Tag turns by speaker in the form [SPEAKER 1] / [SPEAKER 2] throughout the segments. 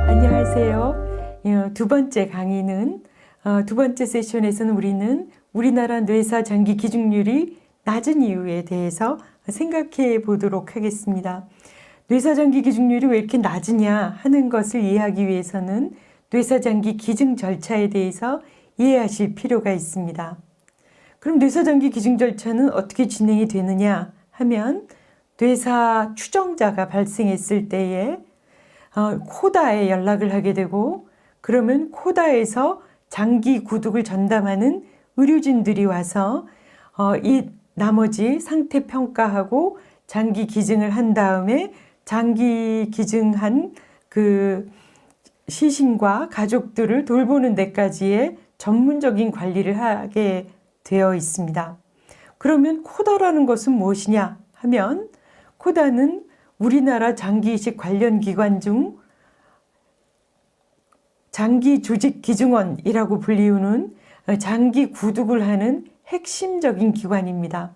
[SPEAKER 1] 안녕하세요. 두 번째 강의는 두 번째 세션에서는 우리는 우리나라 뇌사 장기 기증률이 낮은 이유에 대해서 생각해 보도록 하겠습니다. 뇌사 장기 기증률이 왜 이렇게 낮으냐 하는 것을 이해하기 위해서는 뇌사 장기 기증 절차에 대해서 이해하실 필요가 있습니다. 그럼 뇌사 장기 기증 절차는 어떻게 진행이 되느냐 하면 뇌사 추정자가 발생했을 때에 코다에 연락을 하게 되고, 그러면 코다에서 장기 구독을 전담하는 의료진들이 와서 이 나머지 상태 평가하고 장기 기증을 한 다음에 장기 기증한 그 시신과 가족들을 돌보는 데까지의 전문적인 관리를 하게 되어 있습니다. 그러면 코다라는 것은 무엇이냐 하면, 코다는 우리나라 장기이식 관련 기관 중 장기조직기증원이라고 불리우는 장기 구독을 하는 핵심적인 기관입니다.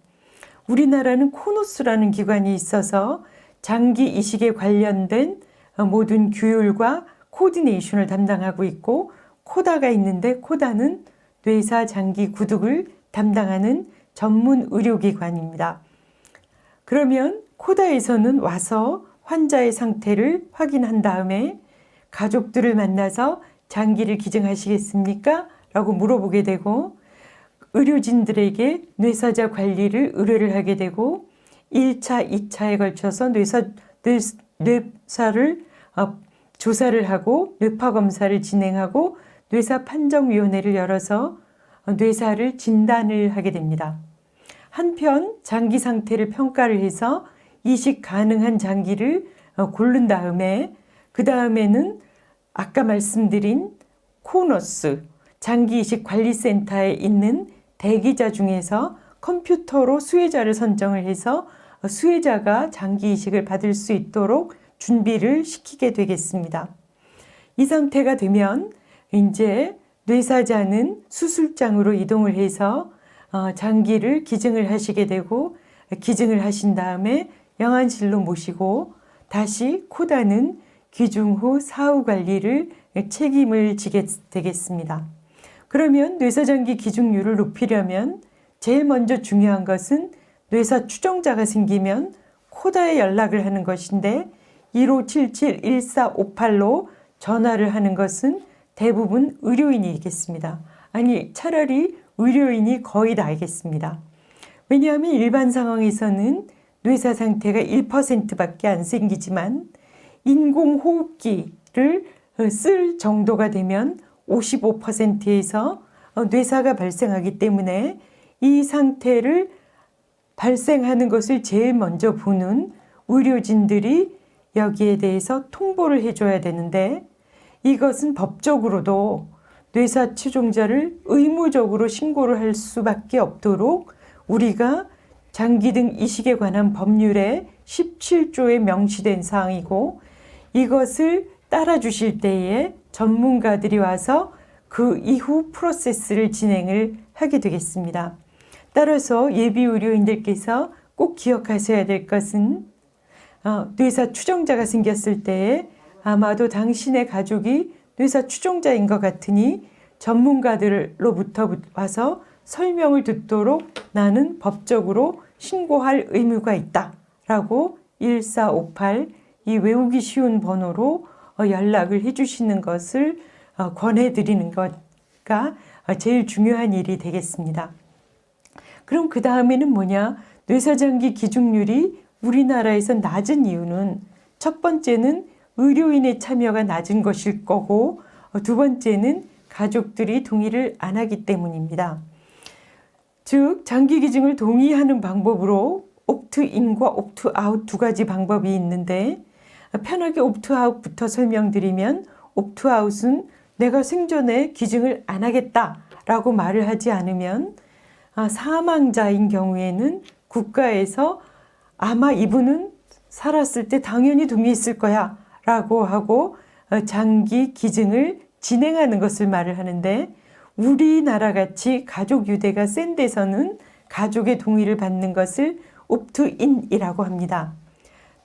[SPEAKER 1] 우리나라는 코노스라는 기관이 있어서 장기 이식에 관련된 모든 규율과 코디네이션을 담당하고 있고, 코다가 있는데 코다는 뇌사 장기 구독을 담당하는 전문 의료기관입니다. 그러면 코다에서는 와서 환자의 상태를 확인한 다음에 가족들을 만나서 장기를 기증하시겠습니까? 라고 물어보게 되고, 의료진들에게 뇌사자 관리를 의뢰를 하게 되고, 1차, 2차에 걸쳐서 뇌사를 조사를 하고 뇌파 검사를 진행하고 뇌사 판정위원회를 열어서 뇌사를 진단을 하게 됩니다. 한편 장기 상태를 평가를 해서 이식 가능한 장기를 고른 다음에, 그 다음에는 아까 말씀드린 코노스 장기 이식 관리센터에 있는 대기자 중에서 컴퓨터로 수혜자를 선정을 해서 수혜자가 장기 이식을 받을 수 있도록 준비를 시키게 되겠습니다. 이 상태가 되면 이제 뇌사자는 수술장으로 이동을 해서 장기를 기증을 하시게 되고, 기증을 하신 다음에 영안실로 모시고 다시 코다는 기증 후 사후 관리를 책임을 지게 되겠습니다. 그러면 뇌사장기 기증률을 높이려면 제일 먼저 중요한 것은 뇌사 추정자가 생기면 코다에 연락을 하는 것인데, 1577-1458로 전화를 하는 것은 대부분 의료인이겠습니다. 아니, 차라리 의료인이 거의 다이겠습니다. 왜냐하면 일반 상황에서는 뇌사 상태가 1%밖에 안 생기지만 인공호흡기를 쓸 정도가 되면 55%에서 뇌사가 발생하기 때문에 이 상태를 발생하는 것을 제일 먼저 보는 의료진들이 여기에 대해서 통보를 해줘야 되는데, 이것은 법적으로도 뇌사 추종자를 의무적으로 신고를 할 수밖에 없도록 우리가 장기 등 이식에 관한 법률의 17조에 명시된 사항이고, 이것을 따라 주실 때에 전문가들이 와서 그 이후 프로세스를 진행을 하게 되겠습니다. 따라서 예비 의료인들께서 꼭 기억하셔야 될 것은, 뇌사 추종자가 생겼을 때에 아마도 당신의 가족이 뇌사 추종자인 것 같으니 전문가들로부터 와서 설명을 듣도록 나는 법적으로 신고할 의무가 있다 라고 1458, 이 외우기 쉬운 번호로 연락을 해주시는 것을 권해드리는 것가 제일 중요한 일이 되겠습니다. 그럼 그 다음에는 뭐냐? 뇌사장기 기증률이 우리나라에서 낮은 이유는, 첫 번째는 의료인의 참여가 낮은 것일 거고, 두 번째는 가족들이 동의를 안 하기 때문입니다. 즉, 장기 기증을 동의하는 방법으로 옵트인과 옵트아웃 두 가지 방법이 있는데, 편하게 옵트아웃부터 설명드리면, 옵트아웃은 내가 생전에 기증을 안 하겠다라고 말을 하지 않으면 사망자인 경우에는 국가에서 아마 이분은 살았을 때 당연히 동의했을 거야 라고 하고 장기 기증을 진행하는 것을 말을 하는데, 우리나라 같이 가족 유대가 센 데서는 가족의 동의를 받는 것을 옵트인이라고 합니다.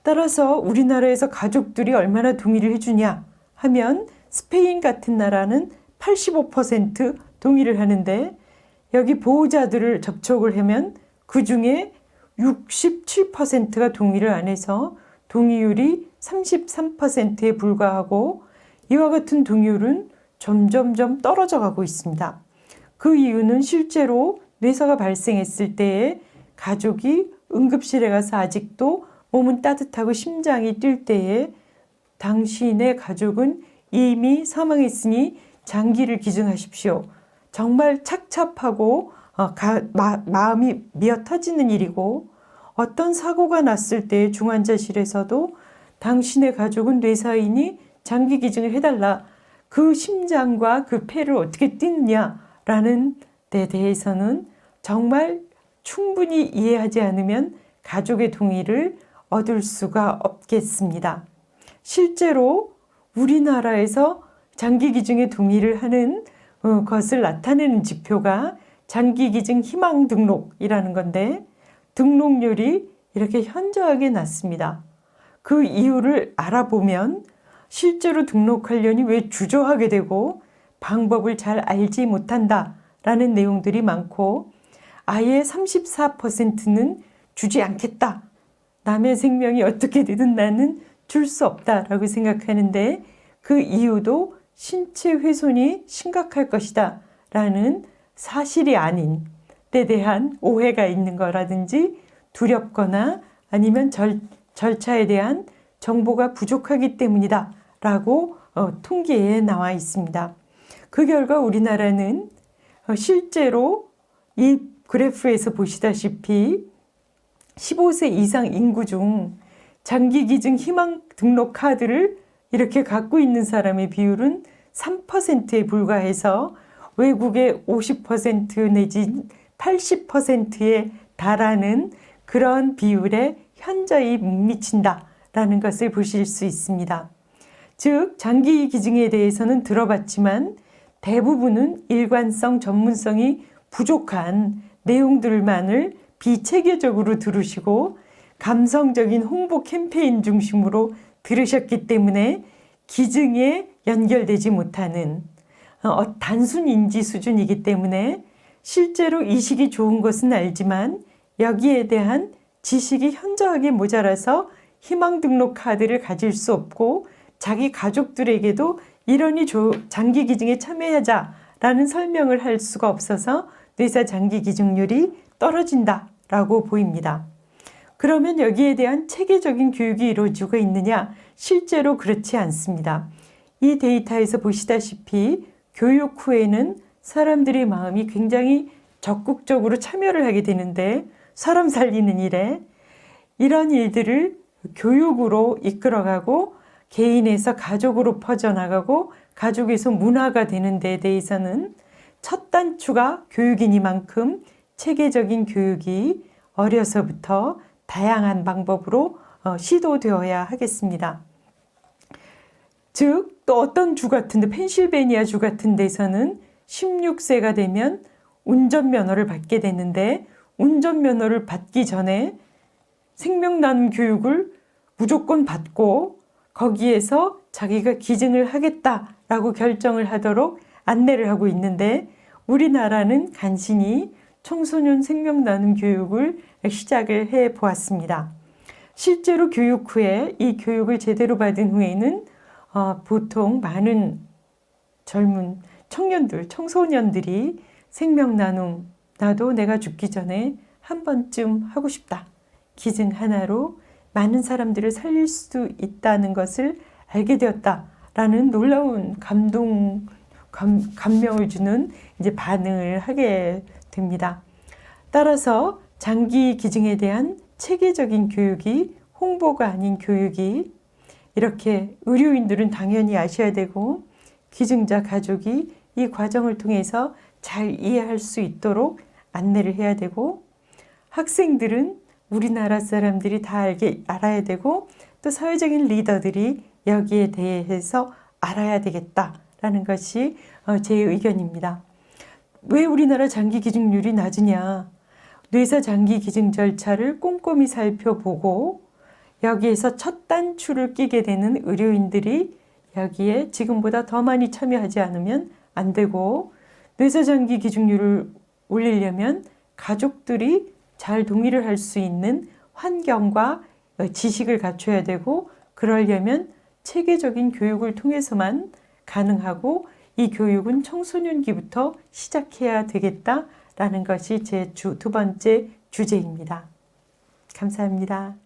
[SPEAKER 1] 따라서 우리나라에서 가족들이 얼마나 동의를 해주냐 하면 스페인 같은 나라는 85% 동의를 하는데, 여기 보호자들을 접촉을 하면 그 중에 67%가 동의를 안 해서 동의율이 33%에 불과하고, 이와 같은 동의율은 점점점 떨어져 가고 있습니다. 그 이유는 실제로 뇌사가 발생했을 때에 가족이 응급실에 가서 아직도 몸은 따뜻하고 심장이 뛸 때에 당신의 가족은 이미 사망했으니 장기를 기증하십시오. 정말 착잡하고 마음이 미어 터지는 일이고, 어떤 사고가 났을 때 중환자실에서도 당신의 가족은 뇌사이니 장기 기증을 해달라. 그 심장과 그 폐를 어떻게 뛰느냐라는 데 대해서는 정말 충분히 이해하지 않으면 가족의 동의를 얻을 수가 없겠습니다. 실제로 우리나라에서 장기 기증에 동의를 하는 것을 나타내는 지표가 장기 기증 희망 등록이라는 건데, 등록률이 이렇게 현저하게 낮습니다. 그 이유를 알아보면 실제로 등록하려니 왜 주저하게 되고 방법을 잘 알지 못한다라는 내용들이 많고, 아예 34%는 주지 않겠다. 남의 생명이 어떻게 되든 나는 줄 수 없다라고 생각하는데, 그 이유도 신체 훼손이 심각할 것이다 라는 사실이 아닌 데 대한 오해가 있는 거라든지, 두렵거나 아니면 절차에 대한 정보가 부족하기 때문이다 라고 통계에 나와 있습니다. 그 결과 우리나라는 실제로 이 그래프에서 보시다시피 15세 이상 인구 중 장기 기증 희망 등록 카드를 이렇게 갖고 있는 사람의 비율은 3%에 불과해서 외국의 50% 내지 80%에 달하는 그런 비율에 현저히 못 미친다라는 것을 보실 수 있습니다. 즉, 장기 기증에 대해서는 들어봤지만 대부분은 일관성, 전문성이 부족한 내용들만을 비체계적으로 들으시고 감성적인 홍보 캠페인 중심으로 들으셨기 때문에 기증에 연결되지 못하는 단순 인지 수준이기 때문에 실제로 이식이 좋은 것은 알지만 여기에 대한 지식이 현저하게 모자라서 희망 등록 카드를 가질 수 없고, 자기 가족들에게도 이러니 장기 기증에 참여하자라는 설명을 할 수가 없어서 뇌사 장기 기증률이 떨어진다라고 보입니다. 그러면 여기에 대한 체계적인 교육이 이루어지고 있느냐? 실제로 그렇지 않습니다. 이 데이터에서 보시다시피 교육 후에는 사람들의 마음이 굉장히 적극적으로 참여를 하게 되는데, 사람 살리는 일에 이런 일들을 교육으로 이끌어가고 개인에서 가족으로 퍼져나가고 가족에서 문화가 되는 데 대해서는 첫 단추가 교육이니만큼 체계적인 교육이 어려서부터 다양한 방법으로 시도되어야 하겠습니다. 즉, 또 어떤 주 같은데, 펜실베니아 주 같은 데서는 16세가 되면 운전면허를 받게 되는데, 운전면허를 받기 전에 생명나눔 교육을 무조건 받고 거기에서 자기가 기증을 하겠다라고 결정을 하도록 안내를 하고 있는데, 우리나라는 간신히 청소년 생명나눔 교육을 시작을 해 보았습니다. 실제로 교육 후에 이 교육을 제대로 받은 후에는 보통 많은 젊은 청년들, 청소년들이 생명나눔, 나도 내가 죽기 전에 한 번쯤 하고 싶다. 기증 하나로 많은 사람들을 살릴 수 있다는 것을 알게 되었다라는 놀라운 감명을 주는 이제 반응을 하게 됩니다. 따라서 장기 기증에 대한 체계적인 교육이, 홍보가 아닌 교육이, 이렇게 의료인들은 당연히 아셔야 되고 기증자 가족이 이 과정을 통해서 잘 이해할 수 있도록 안내를 해야 되고, 학생들은 우리나라 사람들이 다 알아야 되고, 또 사회적인 리더들이 여기에 대해서 알아야 되겠다라는 것이 제 의견입니다. 왜 우리나라 장기 기증률이 낮으냐? 뇌사 장기 기증 절차를 꼼꼼히 살펴보고 여기에서 첫 단추를 끼게 되는 의료인들이 여기에 지금보다 더 많이 참여하지 않으면 안 되고, 뇌사장기 기증률을 올리려면 가족들이 잘 동의를 할 수 있는 환경과 지식을 갖춰야 되고, 그러려면 체계적인 교육을 통해서만 가능하고, 이 교육은 청소년기부터 시작해야 되겠다라는 것이 제 두 번째 주제입니다. 감사합니다.